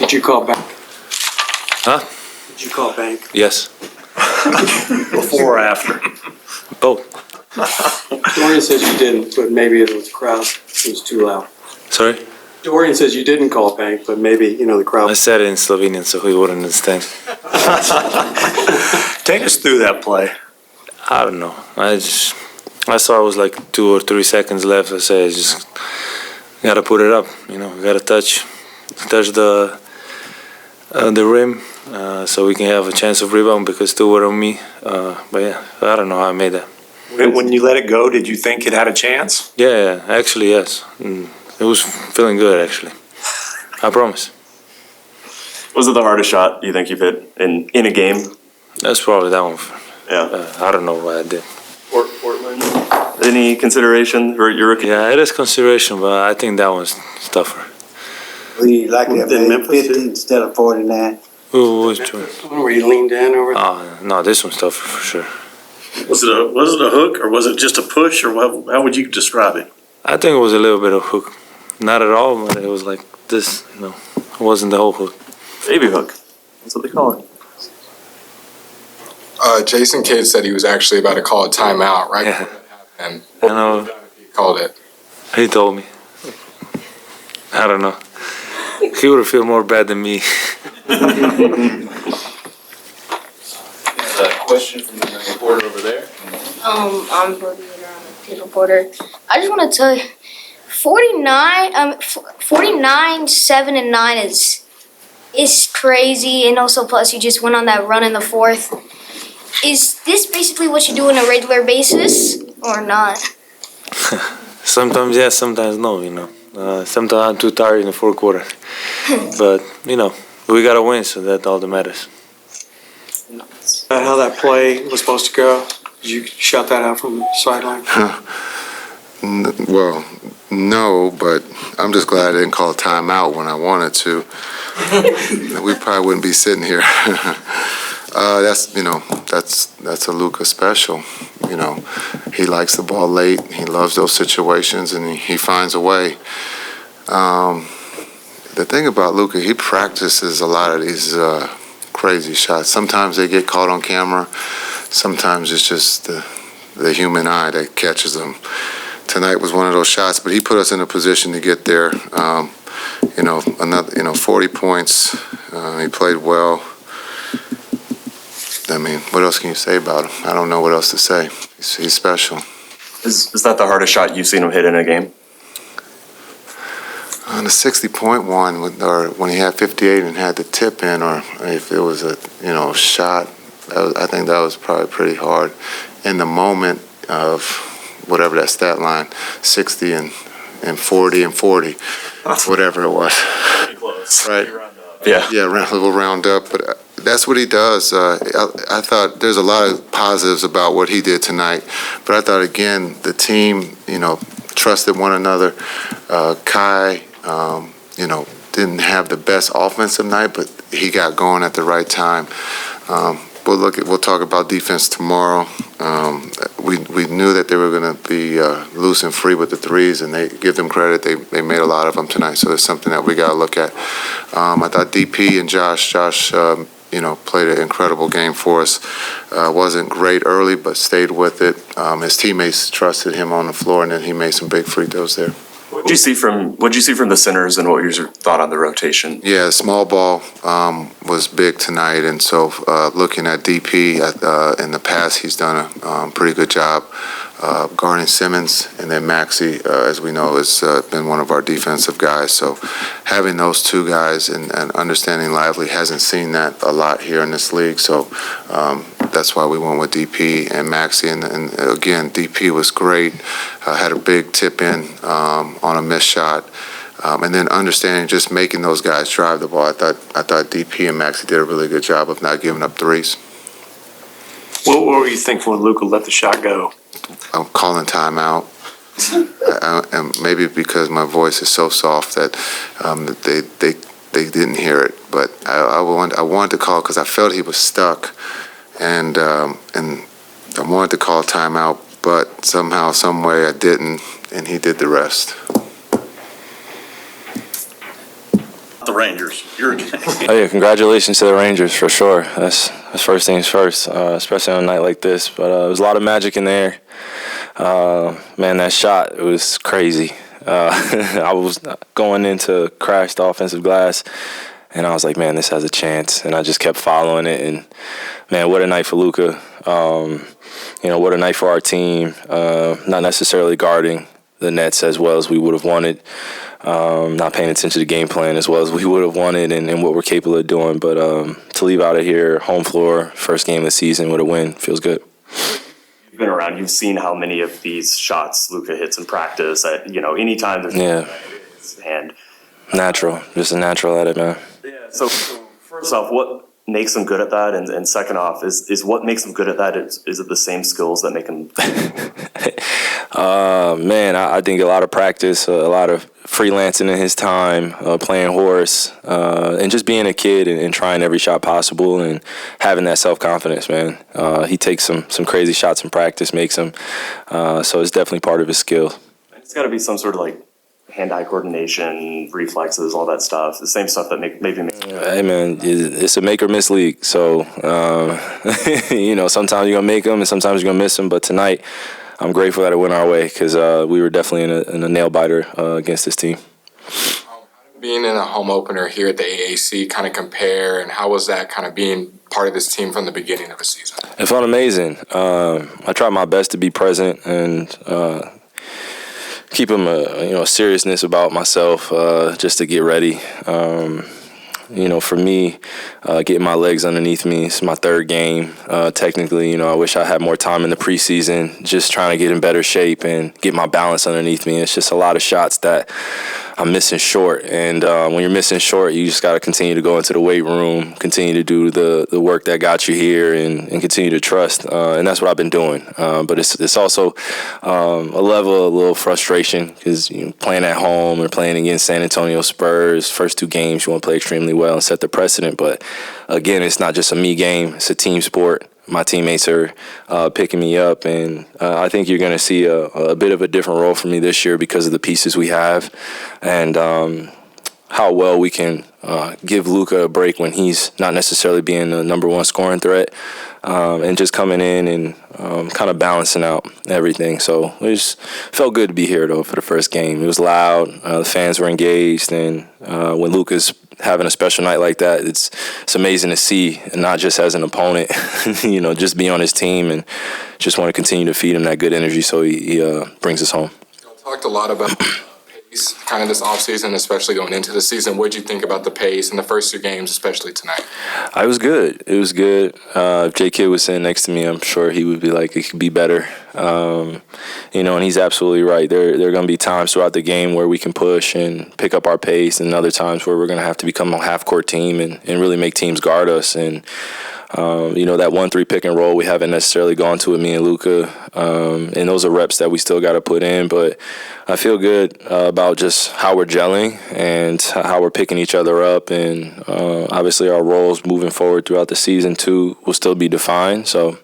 Did you call bank? Huh? Did you call bank? Yes. Before or after? Both. Dorian says you didn't, but maybe it was the crowd. It was too loud. Sorry? Dorian says you didn't call bank, but maybe, the crowd. I said it in Slovenian so he wouldn't understand. Take us through that play. I don't know. I saw it was like 2 or 3 seconds left. I said, just gotta put it up. Gotta touch the rim so we can have a chance of rebound because 2 were on me. But yeah, I don't know how I made that. When you let it go, did you think it had a chance? Yeah, actually yes. It was feeling good actually. I promise. Was it the hardest shot you think you've hit in a game? That's probably that one. Yeah. I don't know what I did. Portland. Any consideration for your rookie? Yeah, it is consideration, but I think that one's tougher. We like that, Then man. Memphis 50 instead of 49. Which one? One where you leaned in over. No, this one's tougher for sure. Was it a hook or was it just a push or how would you describe it? I think it was a little bit of hook. Not at all, but it was like this, It wasn't the whole hook. Baby hook. That's what they call it. Jason Kidd said he was actually about to call a timeout, right? Yeah. And I know. he called it. He told me. I don't know. He would feel more bad than me. A question from the reporter over there. I'm Brody and I'm a kid reporter. I just want to tell you, 49, 7 and 9 is crazy, and also plus you just went on that run in the fourth. Is this basically what you do on a regular basis or not? Sometimes yes, sometimes no, Sometimes I'm too tired in the fourth quarter. But, we got to win, so that's all that matters. How that play was supposed to go? Did you shut that out from the sideline? Well, no, but I'm just glad I didn't call a timeout when I wanted to. We probably wouldn't be sitting here. That's a Luka special. He likes the ball late. He loves those situations, and he finds a way. The thing about Luka, he practices a lot of these crazy shots. Sometimes they get caught on camera. Sometimes it's just the human eye that catches them. Tonight was one of those shots, but he put us in a position to get there. 40 points. He played well. I mean, what else can you say about him? I don't know what else to say. He's special. Is that the hardest shot you've seen him hit in a game? On the 60-point one, or when he had 58 and had the tip in, or if it was a shot, I think that was probably pretty hard. In the moment of whatever that stat line, 60 and 40 and 40, whatever it was. Pretty close. Right. Yeah. Yeah, we'll round up, but that's what he does. I thought there's a lot of positives about what he did tonight, but I thought again the team, trusted one another. Kai, didn't have the best offensive night, but he got going at the right time. We'll talk about defense tomorrow. We knew that they were going to be loose and free with the threes, and they give them credit. They made a lot of them tonight, so it's something that we got to look at. I thought DP and Josh, played an incredible game for us. Wasn't great early, but stayed with it. His teammates trusted him on the floor, and then he made some big free throws there. What'd you see from the centers, and what was your thought on the rotation? Yeah, small ball was big tonight, and so looking at DP in the past, he's done a pretty good job guarding Simmons, and then Maxey, as we know, has been one of our defensive guys. So having those two guys and understanding Lively hasn't seen that a lot here in this league. So that's why we went with DP and Maxey. And again, DP was great. Had a big tip in on a missed shot. And then understanding just making those guys drive the ball. I thought DP and Maxey did a really good job of not giving up threes. What were you thinking when Luka let the shot go? I'm calling timeout. And maybe because my voice is so soft that they didn't hear it. But I wanted to call because I felt he was stuck, and I wanted to call timeout, but somehow, some way, I didn't, and he did the rest. The Rangers. You're Oh yeah, congratulations to the Rangers for sure. That's first things first, especially on a night like this. But there was a lot of magic in there. Man, that shot, it was crazy. I was going into crashed offensive glass, and I was like, man, this has a chance. And I just kept following it. And man, what a night for Luka. What a night for our team. Not necessarily guarding the Nets as well as we would have wanted. Not paying attention to the game plan as well as we would have wanted and what we're capable of doing. But to leave out of here, home floor, first game of the season with a win, feels good. You've been around. You've seen how many of these shots Luka hits in practice. At anytime there's and natural, just a natural at it, man. Yeah. So first off, what makes him good at that, and second off, is what makes him good at that? Is it the same skills that make him? Man, I think a lot of practice, a lot of freelancing in his time, playing horse, and just being a kid and trying every shot possible and having that self-confidence, man. He takes some crazy shots in practice, makes them. So it's definitely part of his skill. It's got to be some sort of like hand-eye coordination, reflexes, all that stuff. The same stuff that maybe makes. Hey, man, it's a make or miss league. So, sometimes you're going to make them and sometimes you're going to miss them. But tonight, I'm grateful that it went our way because we were definitely in a nail-biter against this team. Being in a home opener here at the AAC, kind of compare, and how was that kind of being part of this team from the beginning of the season? It felt amazing. I tried my best to be present and keep a seriousness about myself just to get ready. For me, getting my legs underneath me, it's my third game. Technically, I wish I had more time in the preseason, just trying to get in better shape and get my balance underneath me. It's just a lot of shots that I'm missing short. And when you're missing short, you just got to continue to go into the weight room, continue to do the work that got you here and continue to trust. And that's what I've been doing. But it's also a little frustration because playing at home or playing against San Antonio Spurs, first two games, you want to play extremely well and set the precedent. But again, it's not just a me game. It's a team sport. My teammates are picking me up, and I think you're going to see a bit of a different role for me this year because of the pieces we have and how well we can give Luka a break when he's not necessarily being the number one scoring threat and just coming in and kind of balancing out everything. So it just felt good to be here, though, for the first game. It was loud. The fans were engaged, and when Luka's having a special night like that, it's amazing to see, and not just as an opponent, just be on his team and just want to continue to feed him that good energy so he brings us home. You talked a lot about pace kind of this offseason, especially going into the season. What did you think about the pace in the first two games, especially tonight? It was good. It was good. If J. Kidd was sitting next to me, I'm sure he would be like, it could be better. And he's absolutely right. There are going to be times throughout the game where we can push and pick up our pace, and other times where we're going to have to become a half-court team and really make teams guard us. And that 1-3 pick and roll, we haven't necessarily gone to it, me and Luka. And those are reps that we still got to put in. But I feel good about just how we're gelling and how we're picking each other up. And obviously our roles moving forward throughout the season, too, will still be defined. So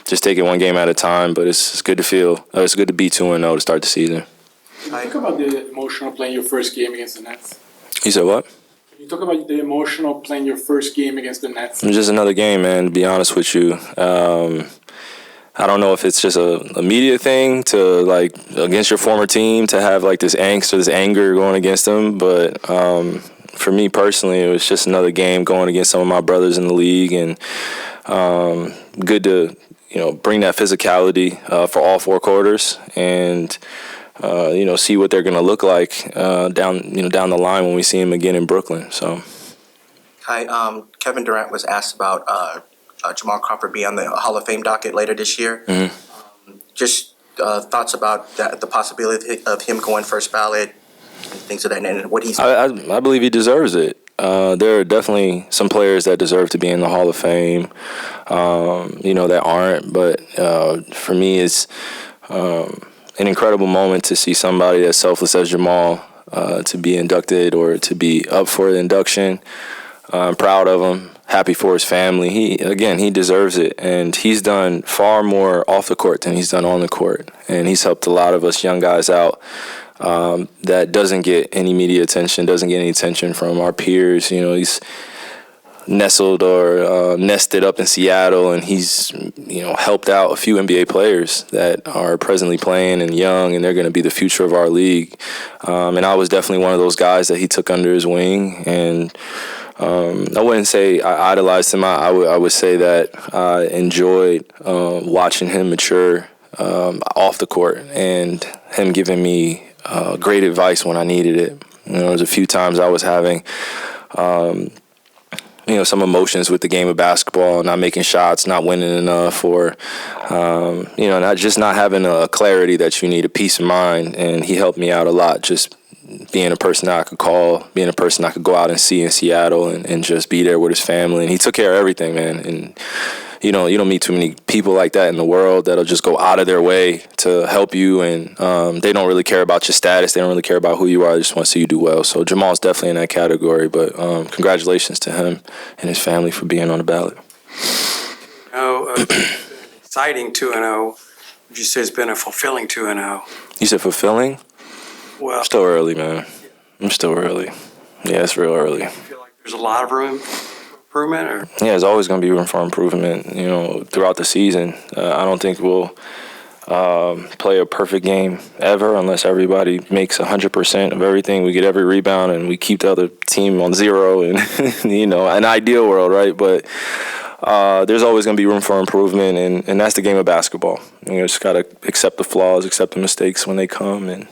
just take it one game at a time. But it's good to feel. It's good to be 2-0 to start the season. Talk about the emotional playing your first game against the Nets. You said what? You talk about the emotional playing your first game against the Nets. It's just another game, man, to be honest with you. I don't know if it's just a immediate thing to, like, against your former team to have, like, this angst or this anger going against them. But for me personally, it was just another game going against some of my brothers in the league. And good to, bring that physicality for all four quarters and see what they're going to look like down the line when we see him again in Brooklyn. So, Hi, Kevin Durant was asked about Jamal Crawford being on the Hall of Fame docket later this year. Mm-hmm. Just thoughts about the possibility of him going first ballot and things of that nature. What he's. I believe he deserves it. There are definitely some players that deserve to be in the Hall of Fame, that aren't. But for me, it's an incredible moment to see somebody as selfless as Jamal to be inducted or to be up for the induction. I'm proud of him, happy for his family. He deserves it, and he's done far more off the court than he's done on the court, and he's helped a lot of us young guys out that doesn't get any media attention, doesn't get any attention from our peers. You know, he's nestled or nested up in Seattle, and he's, helped out a few NBA players that are presently playing and young, and they're going to be the future of our league. And I was definitely one of those guys that he took under his wing, and I wouldn't say I idolized him. I would say that I enjoyed watching him mature off the court and him giving me great advice when I needed it. There was a few times I was having some emotions with the game of basketball, not making shots, not winning enough, or, not having a clarity that you need, a peace of mind. And he helped me out a lot, just being a person that I could call, being a person I could go out and see in Seattle and just be there with his family. And he took care of everything, man. And, you don't meet too many people like that in the world that'll just go out of their way to help you. And they don't really care about your status. They don't really care about who you are. They just want to see you do well. So Jamal's definitely in that category. But congratulations to him and his family for being on the ballot. Exciting 2-0. Would you say it's been a fulfilling 2-0? You said fulfilling? Well, I'm still early, man. I'm still early. Yeah, it's real early. I feel like there's a lot of room for improvement, or? Yeah, there's always going to be room for improvement, throughout the season. I don't think we'll play a perfect game ever unless everybody makes 100% of everything. We get every rebound and we keep the other team on zero, and, an ideal world, right? But there's always going to be room for improvement, and that's the game of basketball. You just got to accept the flaws, accept the mistakes when they come, and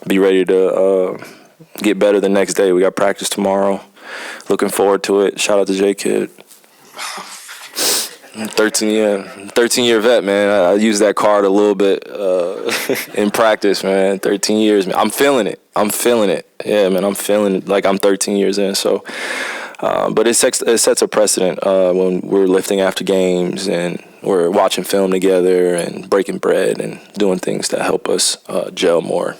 be ready to get better the next day. We got practice tomorrow. Looking forward to it. Shout out to J-Kid. 13-year vet, man. I use that card a little bit in practice, man. 13 years, man. I'm feeling it. Yeah, man, I'm feeling like I'm 13 years in. So, but it sets a precedent when we're lifting after games and we're watching film together and breaking bread and doing things that help us gel more.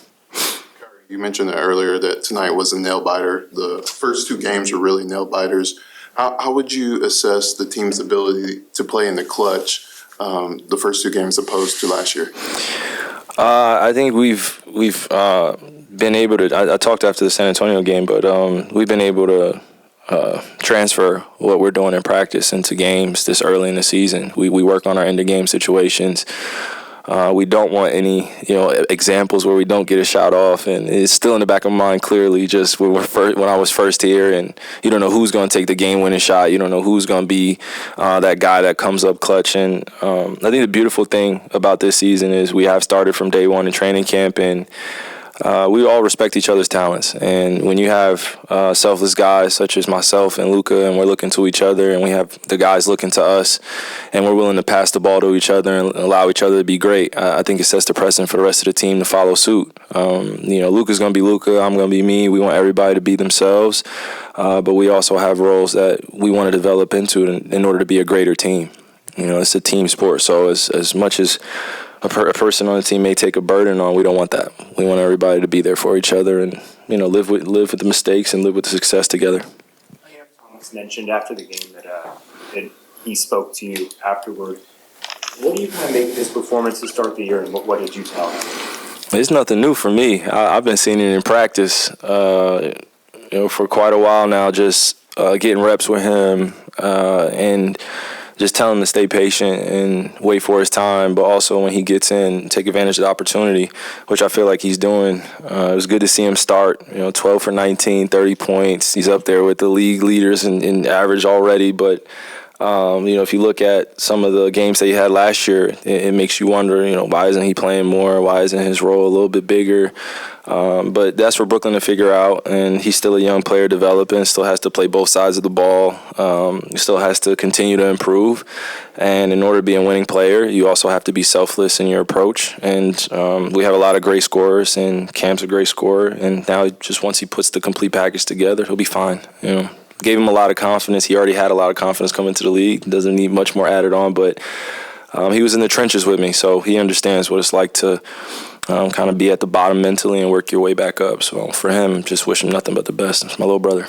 You mentioned earlier that tonight was a nail-biter. The first two games were really nail-biters. How would you assess the team's ability to play in the clutch the first two games opposed to last year? I think we've been able to. I talked after the San Antonio game, but we've been able to transfer what we're doing in practice into games this early in the season. We work on our end-of-game situations. We don't want any, examples where we don't get a shot off, and it's still in the back of my mind clearly. Just when I was first here, and you don't know who's going to take the game-winning shot. You don't know who's going to be that guy that comes up clutch. And I think the beautiful thing about this season is we have started from day one in training camp, and we all respect each other's talents. And when you have selfless guys such as myself and Luka, and we're looking to each other, and we have the guys looking to us, and we're willing to pass the ball to each other and allow each other to be great, I think it sets the precedent for the rest of the team to follow suit. Luka's going to be Luka. I'm going to be me. We want everybody to be themselves. But we also have roles that we want to develop into in order to be a greater team. It's a team sport. So as much as a person on the team may take a burden on, we don't want that. We want everybody to be there for each other and, live with the mistakes and live with the success together. Thomas mentioned after the game that he spoke to you afterward. What do you kind of make of his performance to start the year, and what did you tell him? It's nothing new for me. I've been seeing it in practice, for quite a while now, just getting reps with him and just tell him to stay patient and wait for his time, but also when he gets in, take advantage of the opportunity, which I feel like he's doing. It was good to see him start, 12 for 19, 30 points. He's up there with the league leaders in average already, but if you look at some of the games that he had last year, it makes you wonder, why isn't he playing more? Why isn't his role a little bit bigger? But that's for Brooklyn to figure out, and he's still a young player developing, still has to play both sides of the ball, he still has to continue to improve, and in order to be a winning player, you also have to be selfless in your approach, and we have a lot of great scorers, and Cam's a great scorer, and now just once he puts the complete package together, he'll be fine, Gave him a lot of confidence. He already had a lot of confidence coming to the league. Doesn't need much more added on, but he was in the trenches with me, so he understands what it's like to kind of be at the bottom mentally and work your way back up. So for him, just wish him nothing but the best. It's my little brother.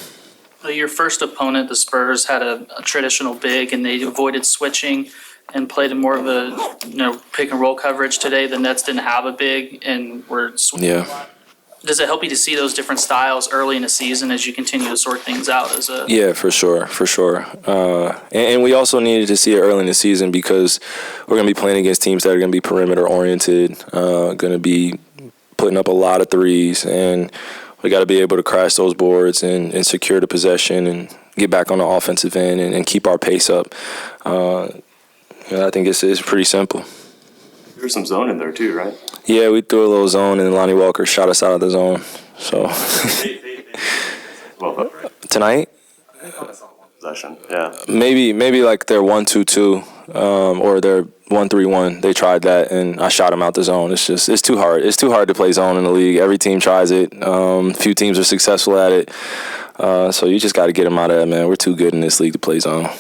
Your first opponent, the Spurs, had a traditional big, and they avoided switching and played in more of a pick and roll coverage today. The Nets didn't have a big and were switching. Yeah. does it help you to see those different styles early in the season as you continue to sort things out as a? Yeah, for sure. And we also needed to see it early in the season because we're going to be playing against teams that are going to be perimeter oriented, going to be putting up a lot of threes, and we got to be able to crash those boards and secure the possession and get back on the offensive end and keep our pace up. I think it's pretty simple. There's some zone in there too, right? Yeah, we threw a little zone, and Lonnie Walker shot us out of the zone. So tonight, possession, yeah. maybe like they're 1-2-2, or they're 1-3-1. They tried that, and I shot them out the zone. It's too hard. It's too hard to play zone in the league. Every team tries it. Few teams are successful at it. So you just got to get them out of that, man. We're too good in this league to play zone.